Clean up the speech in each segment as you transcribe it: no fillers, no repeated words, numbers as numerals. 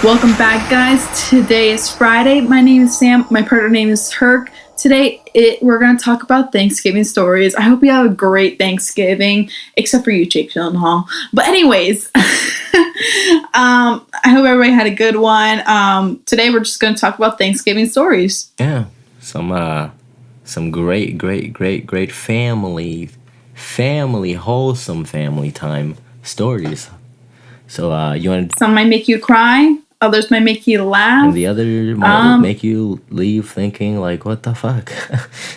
Welcome back, guys. Today is Friday. My name is Sam. My partner name is Herc. Today, we're going to talk about Thanksgiving stories. I hope you have a great Thanksgiving, except for you, Jake Gyllenhaal. But anyways, I hope everybody had a good one. Today, we're just going to talk about Thanksgiving stories. Yeah, some great wholesome family time stories. So you want? Some might make you cry. Others might make you laugh. And the other might make you leave thinking like, what the fuck?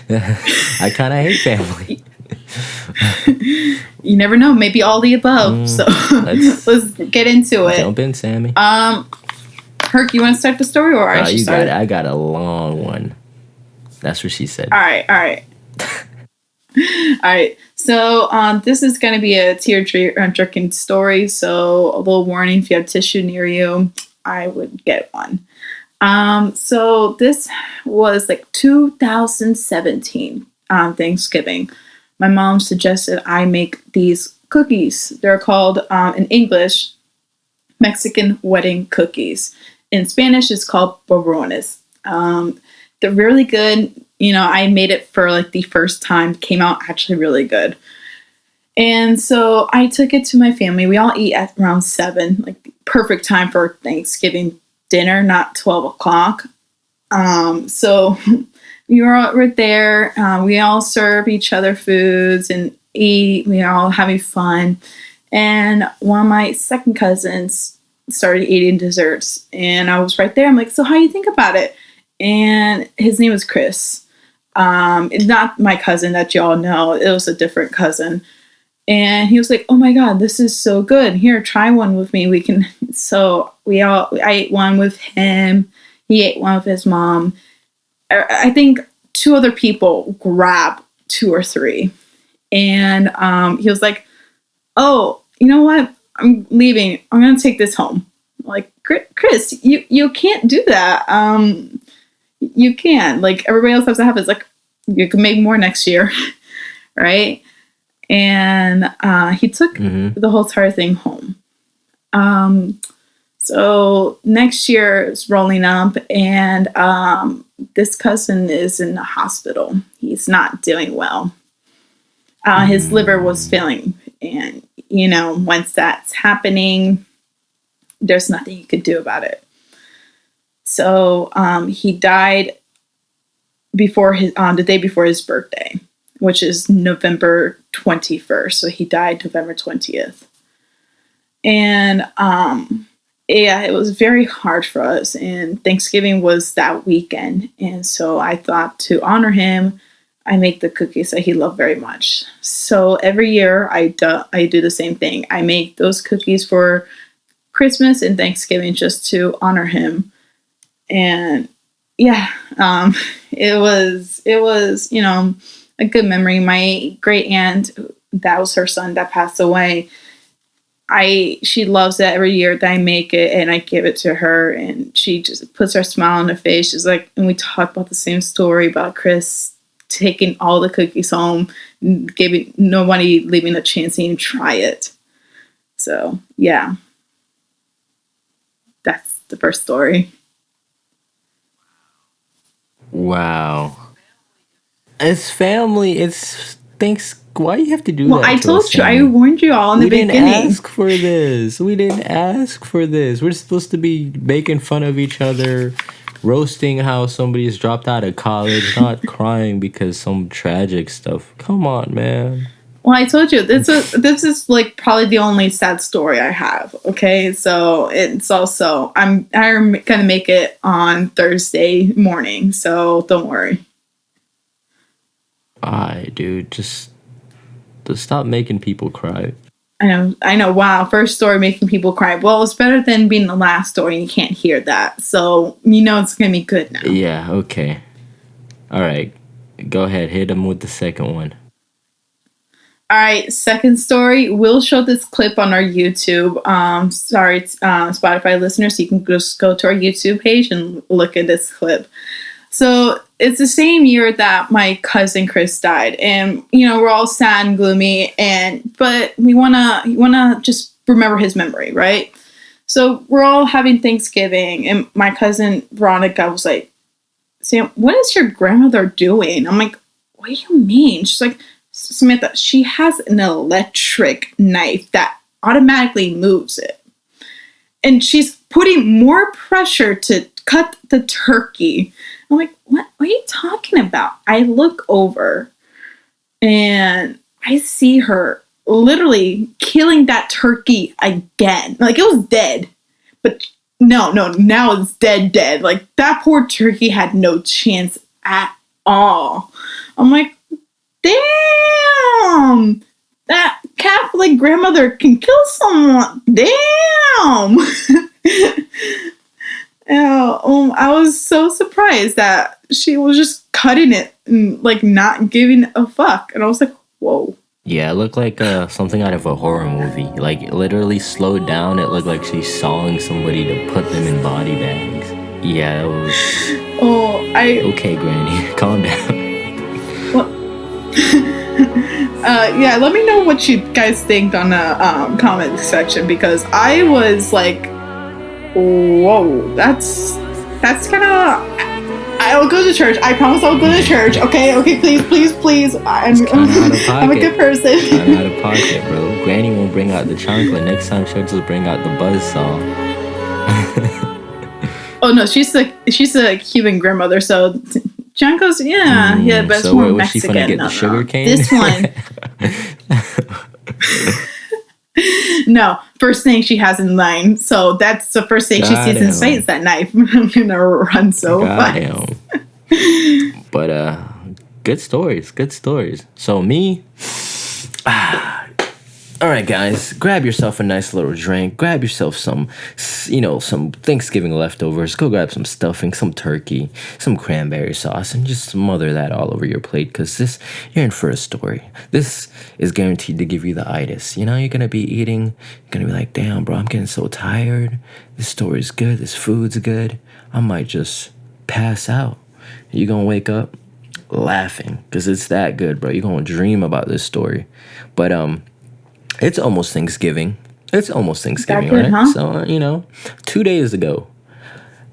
I kind of hate family. You never know. Maybe all the above. So let's get into it. Jump in, Sammy. Herc, you want to start the story or I should start? I got a long one. That's what she said. All right. All right. So this is going to be a tear-jerking story. So a little warning: if you have tissue near you, I would get one. So this was like 2017 Thanksgiving. My mom suggested I make these cookies. They're called, in English, Mexican wedding cookies. In Spanish, it's called borrones. They're really good. You know, I made it for like the first time. Came out actually really good. And so I took it to my family. We all eat at around 7, like the perfect time for Thanksgiving dinner, not 12 o'clock. So we were all right there. We all serve each other foods and eat. We are all having fun. And one of my second cousins started eating desserts. And I was right there. I'm like, so how do you think about it? And his name was Chris. Not my cousin that y'all know. It was a different cousin. And he was like, oh my God, this is so good. Here, try one with me. We can. So I ate one with him. He ate one with his mom. I think 2 other people grabbed 2 or 3. And he was like, oh, you know what? I'm leaving. I'm going to take this home. I'm like, Chris, you can't do that. You can. Like, everybody else has to have it. It's like, you can make more next year. Right? And he took the whole entire thing home. So next year is rolling up, and this cousin is in the hospital. He's not doing well. His liver was failing, and you know, once that's happening, there's nothing you could do about it. So he died before the day before his birthday, which is November 21st. So he died November 20th. And yeah, it was very hard for us. And Thanksgiving was that weekend. And so I thought to honor him, I make the cookies that he loved very much. So every year I do the same thing. I make those cookies for Christmas and Thanksgiving just to honor him. And yeah, it was, you know, a good memory. My great aunt, that was her son that passed away. She loves it every year that I make it and I give it to her, and she just puts her smile on her face. She's like, and we talk about the same story about Chris taking all the cookies home, giving nobody leaving a chance to even try it. So yeah, that's the first story. Wow. It's family. It's thanks. Why do you have to do Well, that? I to us, told you. I Sammy? warned you all in the We didn't beginning. ask for this. We didn't ask for this. We're supposed to be making fun of each other, roasting how somebody's dropped out of college, not crying because some tragic stuff. Come on, man. Well, I told you this is like probably the only sad story I have. Okay, so it's also I'm gonna make it on Thursday morning, so don't worry. Alright, dude, just stop making people cry. I know. Wow, first story making people cry. Well, it's better than being the last story and you can't hear that. So you know it's gonna be good now. Yeah, okay. Alright, go ahead, hit him with the second one. All right, second story. We'll show this clip on our YouTube. Spotify listeners, you can just go to our YouTube page and look at this clip. So it's the same year that my cousin Chris died, and you know we're all sad and gloomy, but we wanna just remember his memory, right? So we're all having Thanksgiving, and my cousin Veronica was like, Sam, what is your grandmother doing? I'm like, what do you mean? She's like, Samantha, she has an electric knife that automatically moves it. And she's putting more pressure to cut the turkey. I'm like, what are you talking about? I look over and I see her literally killing that turkey again. Like, it was dead. But no, now it's dead. Like, that poor turkey had no chance at all. I'm like, damn! That Catholic grandmother can kill someone. Damn! I was so surprised that she was just cutting it and, like, not giving a fuck. And I was like, whoa. Yeah, it looked like something out of a horror movie. Like, it literally slowed down. It looked like she's sawing somebody to put them in body bags. Yeah, it was... Okay, Granny, calm down. Yeah, let me know what you guys think on the comment section, because I was like, whoa, that's kind of... I'll go to church. I promise I'll go to church. Okay, please. I'm a good person. It's kind of out of pocket, bro. Granny won't bring out the chocolate. Next time she'll just bring out the buzzsaw. Oh no, she's a Cuban grandmother, so Janko's but it's so more was she Mexican. Get the sugar cane? This one. No, first thing she has in line. So that's the first thing she sees in sight is that knife. I'm gonna run so fast. But good stories. So me, all right, guys, grab yourself a nice little drink. Grab yourself some Thanksgiving leftovers. Go grab some stuffing, some turkey, some cranberry sauce, and just smother that all over your plate, because you're in for a story. This is guaranteed to give you the itis. You're going to be eating. You're going to be like, damn, bro, I'm getting so tired. This story's good. This food's good. I might just pass out. You're going to wake up laughing because it's that good, bro. You're going to dream about this story. But, it's almost Thanksgiving. Right? Huh? So, 2 days ago,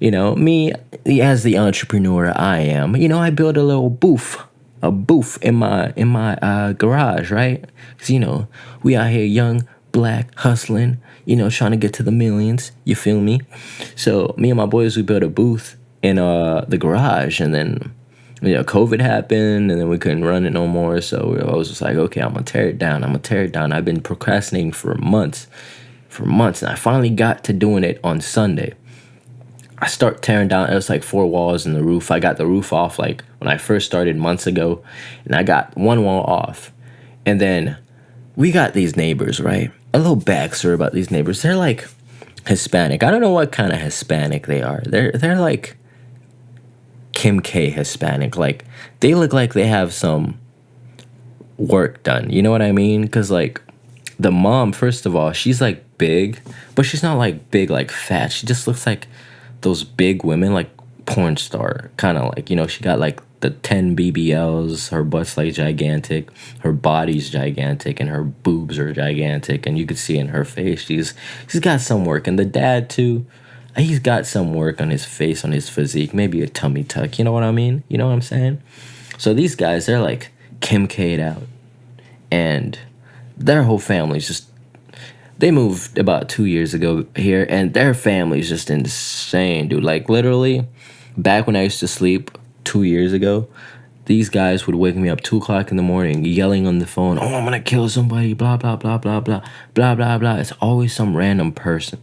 me as the entrepreneur I am, I built a little booth in my garage, right? Because, we out here young, black, hustling, trying to get to the millions. You feel me? So me and my boys, we built a booth in the garage, and then COVID happened, and then we couldn't run it no more. So I was just like, okay, I'm gonna tear it down. I've been procrastinating for months, and I finally got to doing it on Sunday. I start tearing down. It was like 4 walls in the roof. I got the roof off like when I first started months ago, and I got 1 wall off. And then we got these neighbors, right? A little backstory about these neighbors. They're like Hispanic. I don't know what kind of Hispanic they are. They're like Kim K Hispanic. Like, they look like they have some work done. You know what I mean? Because, like, the mom, first of all, she's, like, big, but she's not, like, big, like, fat. She just looks like those big women, like, porn star. Kind of like, she got, like, the 10 BBLs. Her butt's, like, gigantic. Her body's gigantic, and her boobs are gigantic. And you could see in her face, she's got some work. And the dad, too. He's got some work on his face, on his physique, maybe a tummy tuck. You know what I mean? You know what I'm saying? So these guys, they're like Kim K'd out. And their whole family's just... They moved about 2 years ago here, and their family's just insane, dude. Like, literally, back when I used to sleep 2 years ago, these guys would wake me up 2 o'clock in the morning, yelling on the phone, oh, I'm gonna kill somebody, blah, blah, blah, blah, blah, blah, blah, blah. It's always some random person.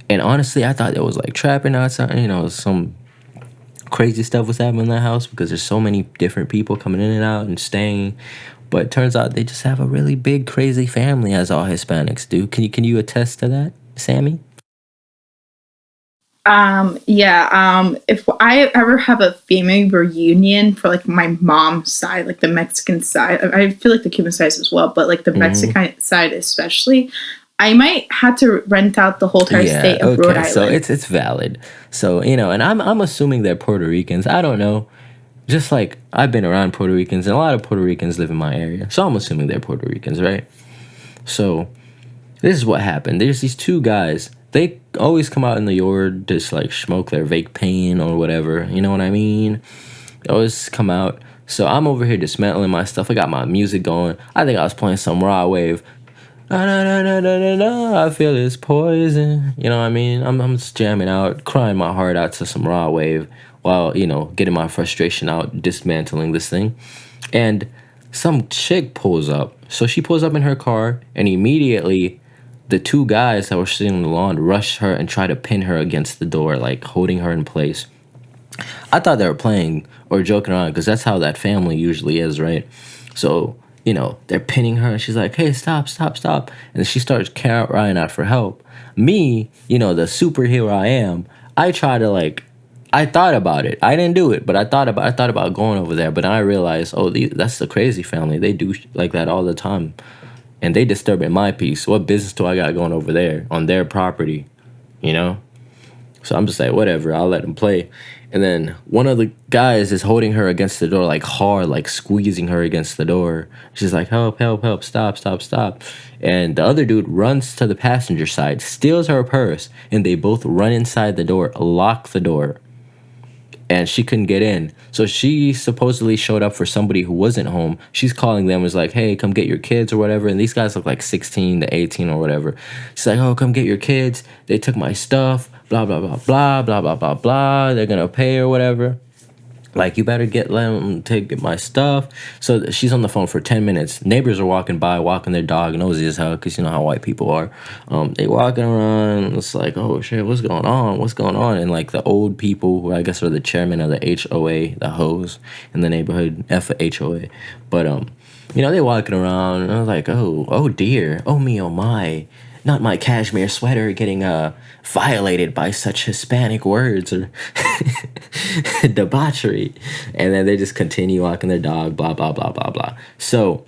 And honestly, I thought there was like trapping outside, some crazy stuff was happening in that house because there's so many different people coming in and out and staying. But it turns out they just have a really big, crazy family, as all Hispanics do. Can you attest to that, Sammy? If I ever have a family reunion for like my mom's side, like the Mexican side, I feel like the Cuban side as well, but like the Mexican side especially, I might have to rent out the whole entire state of Rhode Island. So it's valid. So, and I'm assuming they're Puerto Ricans. I don't know. Just like I've been around Puerto Ricans, and a lot of Puerto Ricans live in my area. So I'm assuming they're Puerto Ricans, right? So this is what happened. There's these 2 guys. they always come out in the yard, just like smoke their vape pen or whatever. You know what I mean? They always come out. So I'm over here dismantling my stuff. I got my music going. I think I was playing some raw wave. I feel this poison. You know what I mean? I'm just jamming out, crying my heart out to some raw wave while, getting my frustration out, dismantling this thing. And some chick pulls up. So she pulls up in her car, and immediately the two guys that were sitting on the lawn rush her and try to pin her against the door, like holding her in place. I thought they were playing or joking around because that's how that family usually is, right? So, they're pinning her and she's like, hey, stop, stop, stop. And she starts crying out for help. Me, the superhero I am, I try to I thought about it. I didn't do it, but I thought about going over there. But then I realized, that's the crazy family. They do like that all the time. And they disturbing my peace. What business do I got going over there on their property? So I'm just like, whatever, I'll let them play. And then one of the guys is holding her against the door, like hard, like squeezing her against the door. She's like, help, help, help, stop, stop, stop. And the other dude runs to the passenger side, steals her purse, and they both run inside the door, lock the door. And she couldn't get in. So she supposedly showed up for somebody who wasn't home. She's calling them, was like, hey, come get your kids or whatever. And these guys look like 16 to 18 or whatever. She's like, oh, come get your kids. They took my stuff. Blah, blah, blah, blah, blah, blah, blah, blah. They're going to pay or whatever. Like, you better let them take my stuff. So she's on the phone for 10 minutes. Neighbors are walking by, walking their dog, nosy as hell, because you know how white people are. They walking around. It's like, oh, shit, what's going on? What's going on? And, like, the old people, who I guess are the chairman of the HOA, the hoes in the neighborhood, HOA. But, they walking around. And I was like, oh, dear. Oh, me, oh, my. Not my cashmere sweater getting violated by such Hispanic words or debauchery. And then they just continue walking their dog, blah, blah, blah, blah, blah. So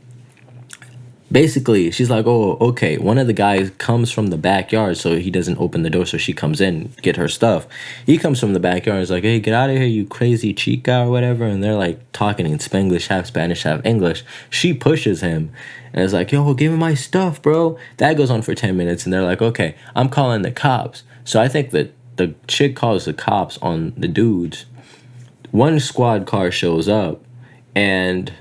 basically, she's like, oh, okay. One of the guys comes from the backyard, so he doesn't open the door, so she comes in, get her stuff. He comes from the backyard and is like, hey, get out of here, you crazy chica or whatever. And they're like talking in Spanglish, half Spanish, half English. She pushes him. And it's like, yo, give me my stuff, bro. That goes on for 10 minutes. And they're like, okay, I'm calling the cops. So I think that the chick calls the cops on the dudes. One squad car shows up. And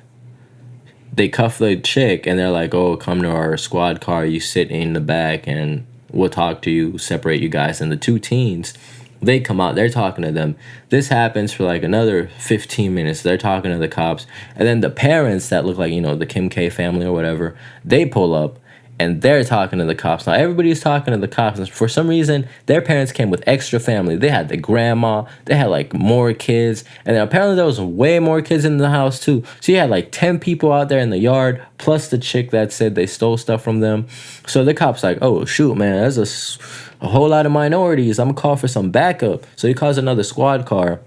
they cuff the chick. And they're like, oh, come to our squad car. You sit in the back. And we'll talk to you, separate you guys. And the two teens, they come out, they're talking to them. This happens for like another 15 minutes. They're talking to the cops. And then the parents that look like, the Kim K family or whatever, they pull up and they're talking to the cops. Now, everybody's talking to the cops. And for some reason, their parents came with extra family. They had the grandma. They had like more kids. And then apparently there was way more kids in the house too. So you had like 10 people out there in the yard, plus the chick that said they stole stuff from them. So the cop's like, oh, shoot, man, there's a whole lot of minorities. I'm gonna call for some backup. So he calls another squad car.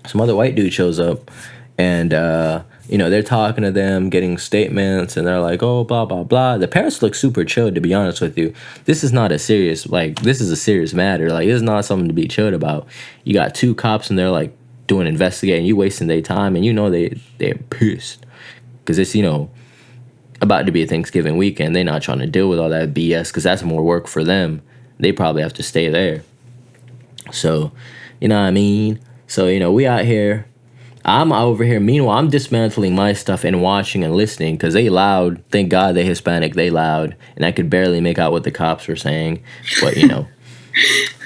Some other white dude shows up, and they're talking to them, getting statements, and they're like, oh, blah blah blah. The parents look super chilled, to be honest with you. This is not a serious, this is a serious matter. Like, this is not something to be chilled about. You got two cops, and they're like doing investigating. You wasting their time, and they're pissed because it's about to be a Thanksgiving weekend. They're not trying to deal with all that BS because that's more work for them. They probably have to stay there. So, you know what I mean? So, we out here. I'm over here. Meanwhile, I'm dismantling my stuff and watching and listening because they loud. Thank God they Hispanic. They loud. And I could barely make out what the cops were saying. But,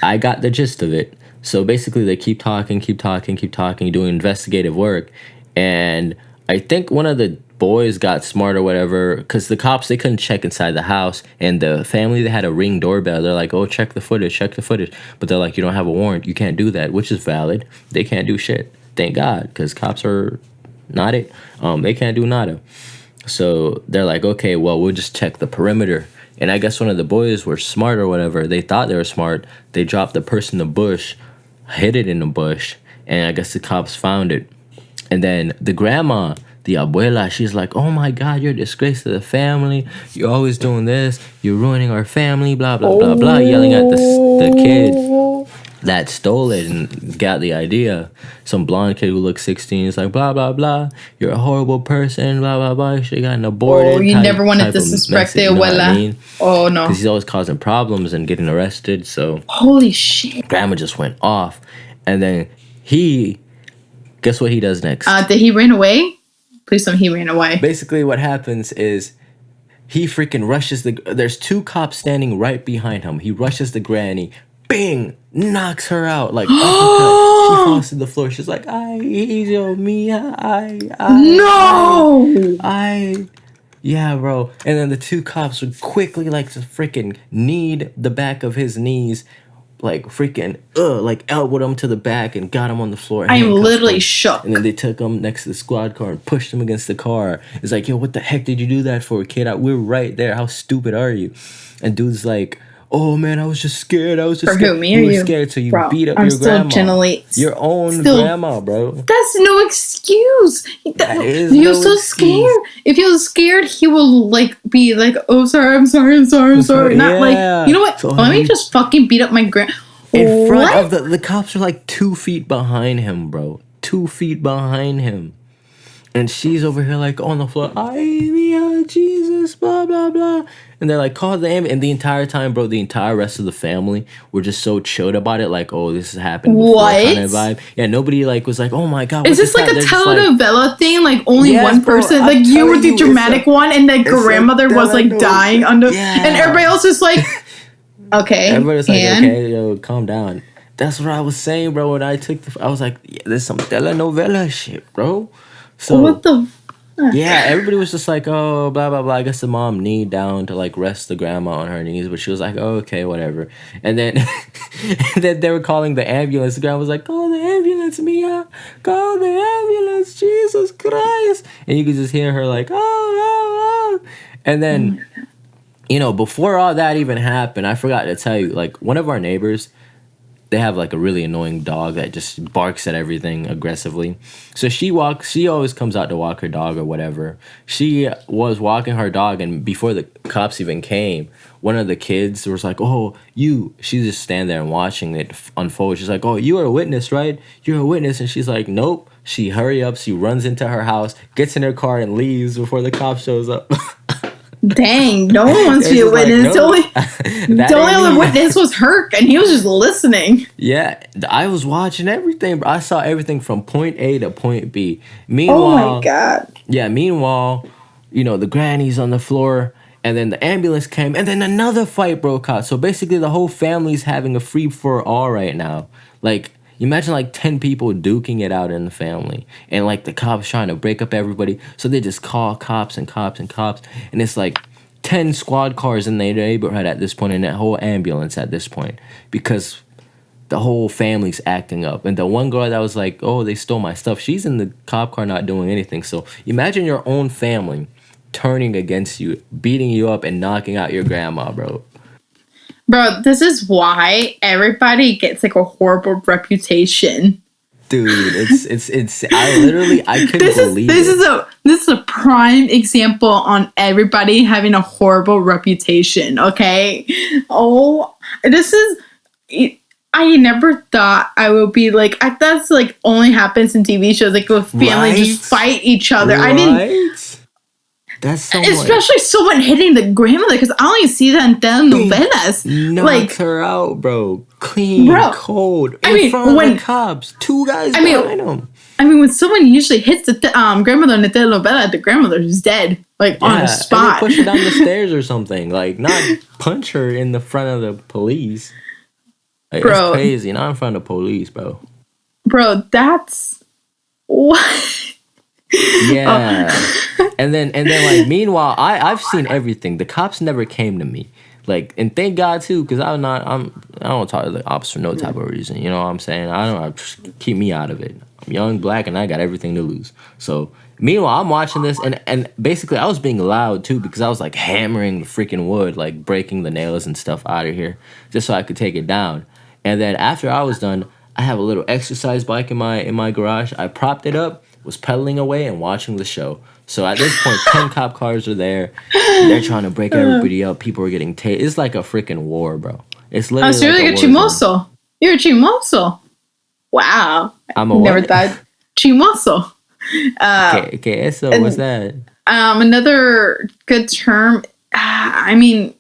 I got the gist of it. So basically, they keep talking, doing investigative work. And I think one of the boys got smart or whatever, because the cops, they couldn't check inside the house, and the family, they had a Ring doorbell. They're like, oh, check the footage, but they're like, you don't have a warrant, you can't do that, which is valid. They can't do shit, thank God, because cops are not it. They can't do nada. So they're like, okay, well, we'll just check the perimeter. And I guess one of the boys were smart or whatever. They thought they were smart. They dropped the purse in the bush, hid it in the bush, and I guess the cops found it. And then the grandma, the abuela, she's like, oh my God, you're a disgrace to the family. You're always doing this. You're ruining our family, blah, blah, blah, blah, yelling at the kid. that stole it and got the idea. Some blonde kid who looks 16 is like, blah, blah, blah. You're a horrible person, blah, blah, blah. You should have gotten aborted. Oh, you never want to disrespect the abuela. You know I mean? Oh, no. Because he's always causing problems and getting arrested. So, holy shit. Grandma just went off. And then guess what he does next? Did he run away? Please tell me he ran away. Basically, what happens is he freaking rushes there's 2 cops standing right behind him. He rushes the granny. Bing! Knocks her out. Like, uppercut. She falls to the floor. She's like, ay, hijo mia, no! Yeah, bro. And then the 2 cops would quickly, like, just freaking kneed the back of his knees. Like, freaking, like, elbowed him to the back and got him on the floor. I am literally shook. And then they took him next to the squad car and pushed him against the car. It's like, yo, what the heck did you do that for, kid? We're right there. How stupid are you? And dude's like, oh man, I was just scared. I was just scared. Who, me or you? Scared, so you bro, beat up I'm your grandma. Generally your own grandma, bro. That's no excuse. That is he no was so excuse. scared. If he was scared, he will like be like, oh sorry, I'm sorry. Not like, you know what? So let me just fucking beat up my in front of the cops are like 2 feet behind him, bro. 2 feet behind him. And she's over here like on the floor, ay, mia, Jesus, blah, blah, blah. And they're like, call the ambulance. And the entire time, bro, the entire rest of the family were just so chilled about it. Like, oh, this has happened before kind of vibe. Yeah, nobody like was like, oh my God. Is this like a telenovela thing? Like only one person? Bro, like you were the dramatic one and the grandmother was like dying under. Yeah. And everybody else was like, okay. Everybody's like, okay, yo, calm down. That's what I was saying, bro. When I took I was like, yeah, there's some telenovela shit, bro. So what the yeah, everybody was just like, oh, blah, blah, blah. I guess the mom kneed down to like rest the grandma on her knees, but she was like, oh, okay, whatever. And then and then they were calling the ambulance. The grandma was like, call the ambulance, Mia. Call the ambulance, Jesus Christ. And you could just hear her like, oh. And then, you know, before all that even happened, I forgot to tell you, like one of our neighbors, they have like a really annoying dog that just barks at everything aggressively. So she always comes out to walk her dog or whatever. She was walking her dog, and before the cops even came, one of the kids was like, oh, she just stand there and watching it unfold. She's like, oh, you are a witness, right? You're a witness. And she's like, nope. She runs into her house, gets in her car and leaves before the cop shows up. Dang, no one wants to be a witness. Like, the only other witness was Herc, and he was just listening. Yeah, I was watching everything, bro. I saw everything from point A to point B. Meanwhile, oh my God. Yeah, meanwhile, you know, the granny's on the floor, and then the ambulance came, and then another fight broke out. So basically, the whole family's having a free-for-all right now. Like, you imagine like 10 people duking it out in the family, and like the cops trying to break up everybody. So they just call cops and cops and cops, and it's like 10 squad cars in their neighborhood at this point, and that whole ambulance at this point, because the whole family's acting up. And the one girl that was like, oh, they stole my stuff, she's in the cop car not doing anything. So imagine your own family turning against you, beating you up, and knocking out your grandma, bro. Bro, this is why everybody gets like a horrible reputation. Dude, I couldn't believe it. This is a prime example on everybody having a horrible reputation, okay? Oh, I never thought I would be like, that's like only happens in TV shows, like with family just fight each other. Right? I didn't. That's so especially someone hitting the grandmother, because I only see that in telenovelas. Knocks her out, bro. Clean, cold. In front of the cops. 2 guys behind them. I mean, when someone usually hits the grandmother in the telenovela, the grandmother's dead, like on the spot. Push her down the stairs or something, like not punch her in the front of the police. Like, bro, that's crazy. Not in front of the police, bro. Bro, that's what. Yeah. And then like meanwhile, I've seen everything. The cops never came to me. Like, and thank God too, because I don't talk to the ops for no type of reason. You know what I'm saying? Just keep me out of it. I'm young, black, and I got everything to lose. So meanwhile, I'm watching this, and basically I was being loud too, because I was like hammering the freaking wood, like breaking the nails and stuff out of here, just so I could take it down. And then after I was done, I have a little exercise bike in my garage. I propped it up, was pedaling away and watching the show. So at this point, 10 cop cars are there. They're trying to break everybody up. People are getting tased. It's like a freaking war, bro. It's literally like a war zone. You're a chimoso. Wow. I'm a Never what? thought chimoso. Okay, so what's And that? another good term. I mean,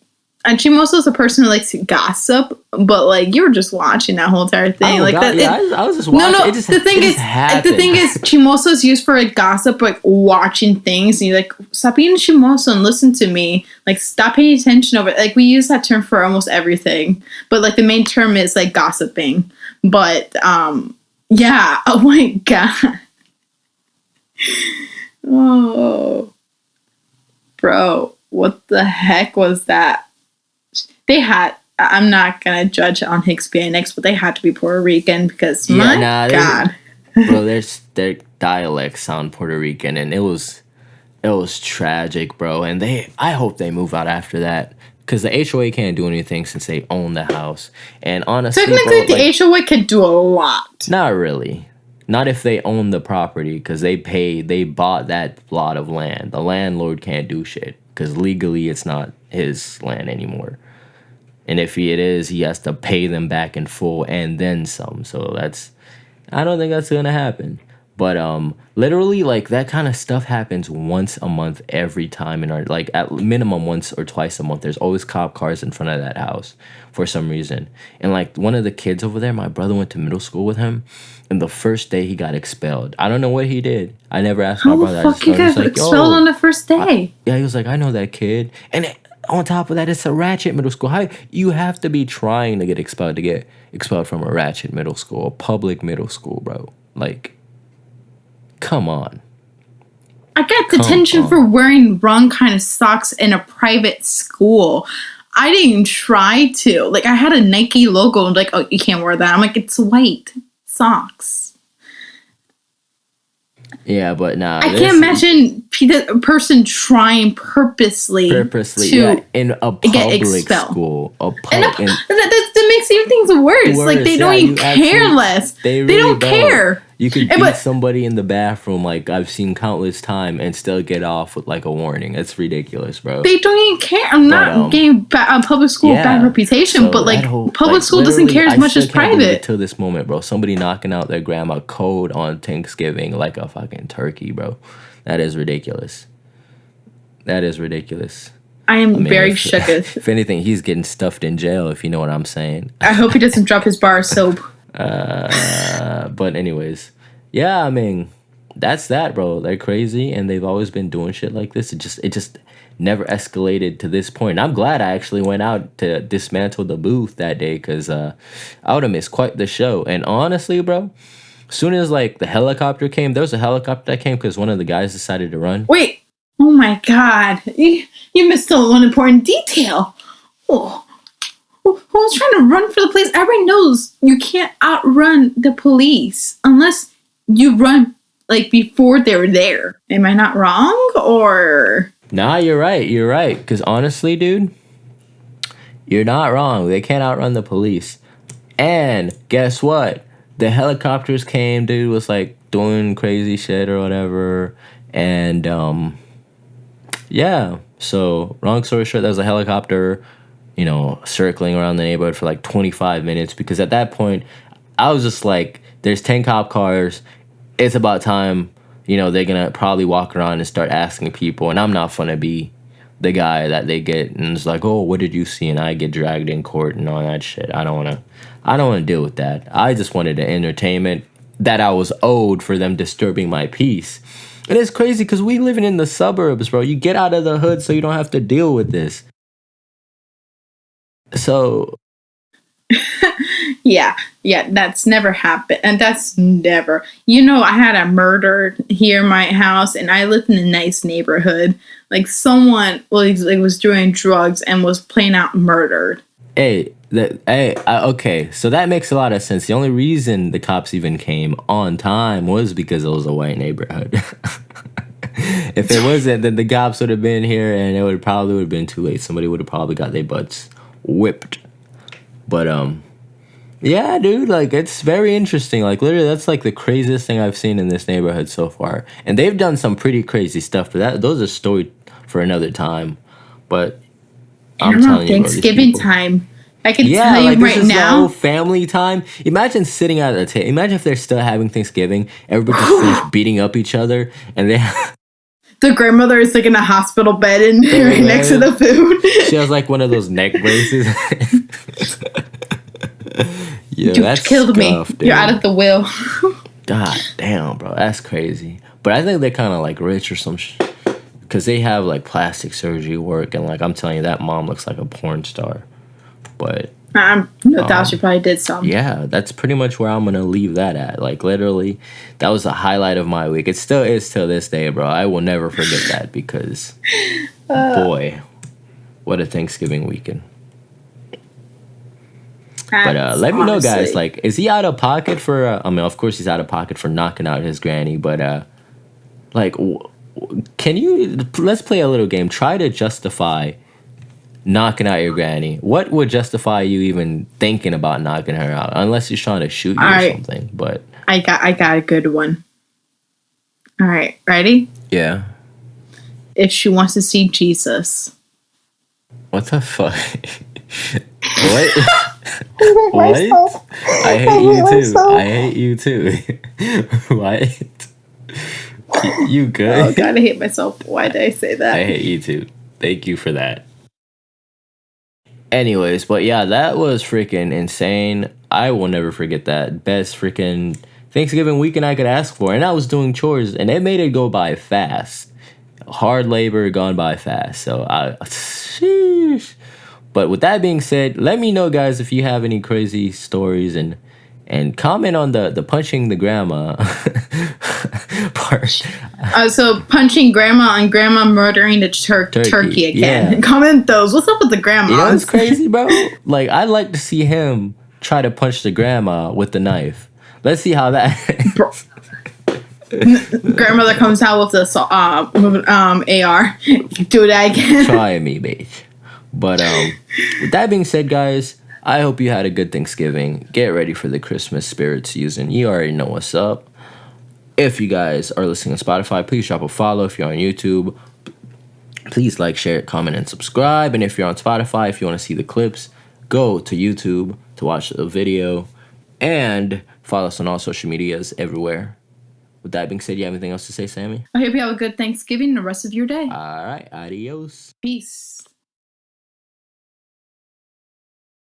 a chimoso is a person who likes to gossip, but like you were just watching that whole entire thing, Oh like god, that. yeah, I was just watching. No. It just The thing it just is, happened. chimoso is used for like gossip, like watching things, and you're like, stop being chimoso and listen to me. Like, stop paying attention over. Like, we use that term for almost everything, but like the main term is like gossiping. But yeah. Oh my god. Oh, bro, what the heck was that? They had. I'm not gonna judge on Hispanics, but they had to be Puerto Rican because Yeah, my nah, god. bro, their dialects sound Puerto Rican, and it was tragic, bro. And I hope they move out after that, because the HOA can't do anything since they own the house. And honestly, bro, Technically, the like, HOA could do a lot. not really. Not if they own the property, because they bought that plot of land. The landlord can't do shit, because legally it's not his land anymore. And if it is, he has to pay them back in full and then some. So I don't think that's gonna happen. But literally, like, that kind of stuff happens once a month every time in our, like, at minimum once or twice a month. There's always cop cars in front of that house for some reason. And like, one of the kids over there, my brother went to middle school with him, and the first day he got expelled. I don't know what he did. I never asked my How the brother. fuck you I was got like, expelled yo, on the first day? yeah, he was like, I know that kid. And on top of that, it's a ratchet middle school. How you have to be trying to get expelled from a ratchet middle school, a public middle school, bro. Like, come on. I got Come detention for on. wearing wrong kind of socks in a private school. I didn't try to. Like, I had a Nike logo and like, oh, you can't wear that. I'm like, it's white socks. Yeah, but nah. I can't imagine a person trying purposely to yeah, in a get public expelled. school. That makes even things worse. Like, they don't even care less. They really don't care. You could And beat but somebody in the bathroom, like I've seen countless time, and still get off with like a warning. That's ridiculous, bro. they don't even care. I'm not getting public school a bad reputation, so but like that whole, public like, school doesn't literally, care as I much still as can't believe it private. till this moment, bro. Somebody knocking out their grandma cold on Thanksgiving like a fucking turkey, bro. That is ridiculous. That is ridiculous. I am very if, shook. if anything, he's getting stuffed in jail, if you know what I'm saying. I hope he doesn't drop his bar of soap. But anyways, yeah, I mean, that's that, bro. They're crazy, and they've always been doing shit like this. It just never escalated to this point. And I'm glad I actually went out to dismantle the booth that day, because I would have missed quite the show. And honestly, bro, as soon as like the helicopter came, there was a helicopter that came because one of the guys decided to run. Wait. Oh my god. You missed one important detail. Oh. Who was trying to run for the police? Everybody knows you can't outrun the police unless you run like before they were there. Am I not wrong? Or Nah, you're right. You're right. Because honestly, dude, you're not wrong. They can't outrun the police. And guess what? The helicopters came, dude, was like doing crazy shit or whatever. And yeah. So long story short, there was a helicopter, circling around the neighborhood for like 25 minutes, because at that point, I was just like, there's 10 cop cars. It's about time, they're going to probably walk around and start asking people. And I'm not going to be the guy that they get and it's like, oh, what did you see? And I get dragged in court and all that shit. I don't want to deal with that. I just wanted the entertainment that I was owed for them disturbing my peace. And it's crazy because we living in the suburbs, bro. You get out of the hood so you don't have to deal with this. So yeah, that's never happened. And that's never. I had a murder here in my house, and I lived in a nice neighborhood. Like, someone was doing drugs and was plain out murdered. Okay, so that makes a lot of sense. The only reason the cops even came on time was because it was a white neighborhood. If it wasn't, then the cops would have been here, and it would have been too late. Somebody would have probably got their butts whipped. But yeah, dude, like, it's very interesting. Like, literally, that's like the craziest thing I've seen in this neighborhood so far. And they've done some pretty crazy stuff, but those are story for another time. But I'm telling you, bro, Thanksgiving time, I can Yeah, tell you like this right is the whole now. family time. Imagine sitting at a table. Imagine if they're still having Thanksgiving. Everybody just finished beating up each other, and they The grandmother is like in a hospital bed and Hey, right next to man. the food. She has like one of those neck braces. Yeah, You that's killed me. scuffed, dude. You're out of the will. God damn, bro, that's crazy. But I think they're kind of like rich or some because they have like plastic surgery work, and like I'm telling you, that mom looks like a porn star. But No doubt she probably did some. yeah, that's pretty much where I'm gonna leave that at. Like literally, that was the highlight of my week. It still is till this day, bro. I will never forget that because, boy, what a Thanksgiving weekend. But let me know, guys. Like, is he out of pocket for? I mean, of course he's out of pocket for knocking out his granny. But like, can you? Let's play a little game. Try to justify knocking out your granny. What would justify you even thinking about knocking her out? Unless he's trying to shoot you or something. But I got a good one. All right, ready? Yeah. If she wants to see Jesus. What the fuck? What? What? I hate you too. I hate you too. What? You good? Oh God, I hate myself. Why did I say that? I hate you too. Thank you for that. Anyways, but yeah, that was freaking insane. I will never forget that. Best freaking Thanksgiving weekend I could ask for. And I was doing chores and it made it go by fast. Hard labor gone by fast. So sheesh. But with that being said, let me know, guys, if you have any crazy stories and comment on the punching the grandma part. So punching grandma and grandma murdering the turkey again. Yeah. Comment those. What's up with the grandmas? You know what's crazy, bro? Like, I'd like to see him try to punch the grandma with the knife. Let's see how that. Grandmother comes out with the AR. Do that again. Try me, bitch. But with that being said, guys, I hope you had a good Thanksgiving. Get ready for the Christmas spirit season. You already know what's up. If you guys are listening to Spotify, please drop a follow. If you're on YouTube, please like, share, comment, and subscribe. And if you're on Spotify, if you want to see the clips, go to YouTube to watch the video. And follow us on all social medias everywhere. With that being said, you have anything else to say, Sammy? I hope you have a good Thanksgiving and the rest of your day. All right. Adios. Peace.